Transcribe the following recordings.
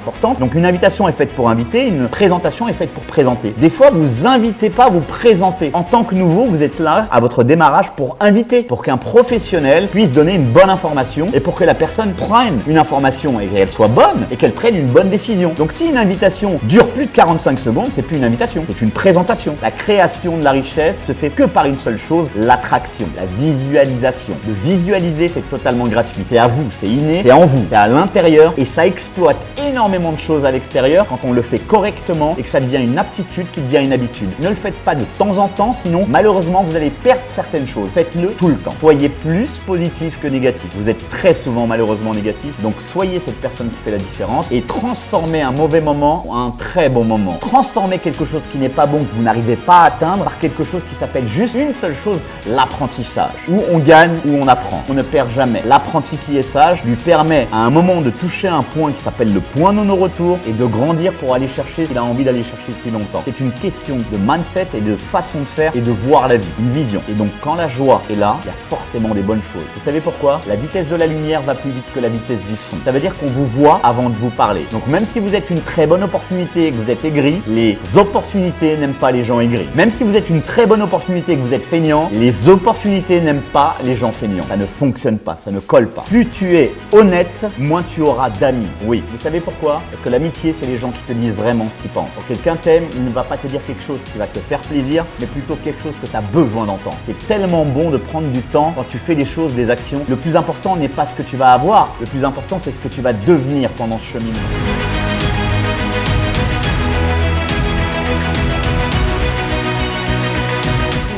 importante. Donc une invitation est faite pour inviter, une présentation est faite pour présenter. Des fois, vous invitez pas, vous présentez. En tant que nouveau, vous êtes là à votre démarrage pour inviter, pour qu'un professionnel puisse donner une bonne information et pour que la personne prenne une information et qu'elle soit bonne et qu'elle prenne une bonne décision. Donc si une invitation dure plus de 45 secondes, c'est plus une invitation, c'est une présentation. La création de la richesse se fait que par une seule chose, l'attraction, la visualisation. De visualiser, c'est totalement gratuit. C'est à vous, c'est inné, c'est en vous, c'est à l'intérieur et ça exploite énormément de choses à l'extérieur quand on le fait correctement et que ça devient une aptitude qui devient une habitude. Ne le faites pas de temps en temps, sinon malheureusement vous allez perdre certaines choses. Faites-le tout le temps. Soyez plus positif que négatif. Vous êtes très souvent malheureusement négatif, donc soyez cette personne qui fait la différence et transformez un mauvais moment en un très bon moment. Transformez quelque chose qui n'est pas bon, que vous n'arrivez pas à atteindre, par quelque chose qui s'appelle juste une seule chose, l'apprentissage. Où on gagne, où on apprend. On ne perd jamais. L'apprenti qui est sage lui permet à un moment de toucher un point qui s'appelle le point de non-retour et de grandir pour aller chercher ce qu'il a envie d'aller chercher depuis longtemps. C'est une question de mindset et de façon de faire et de voir la vie, une vision. Et donc quand la joie est là, il y a forcément des bonnes choses. Vous savez pourquoi? La vitesse de la lumière va plus vite que la vitesse du son. Ça veut dire qu'on vous voit avant de vous parler. Donc même si vous êtes une très bonne opportunité et que vous êtes aigri, les opportunités n'aiment pas les gens aigris. Même si vous êtes une très bonne opportunité et que vous êtes feignant, les opportunités n'aiment pas les gens feignants. Ça ne fonctionne pas, ça ne colle pas. Plus tu es honnête, moins tu auras d'amis. Oui, vous savez pourquoi? Parce que l'amitié, c'est les gens qui te disent vraiment ce qu'ils pensent. Quand quelqu'un t'aime, il ne va pas te dire quelque chose qui va te faire plaisir, mais plutôt quelque chose que tu as besoin d'entendre. C'est tellement bon de prendre du temps quand tu fais des choses, des actions. Le plus important n'est pas ce que tu vas avoir, le plus important c'est ce que tu vas devenir pendant ce cheminement.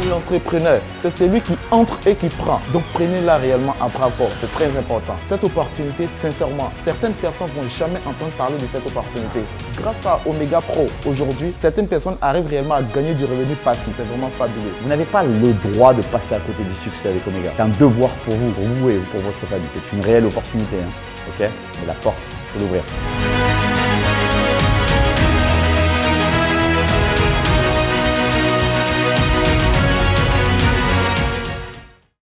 L'entrepreneur, c'est celui qui entre et qui prend. Donc prenez-la réellement à bras corps, c'est très important. Cette opportunité, sincèrement, certaines personnes ne vont jamais entendre parler de cette opportunité. Grâce à Omega Pro, aujourd'hui, certaines personnes arrivent réellement à gagner du revenu passif. C'est vraiment fabuleux. Vous n'avez pas le droit de passer à côté du succès avec Omega. C'est un devoir pour vous et pour votre famille. C'est une réelle opportunité, ok? Mais la porte, il faut l'ouvrir.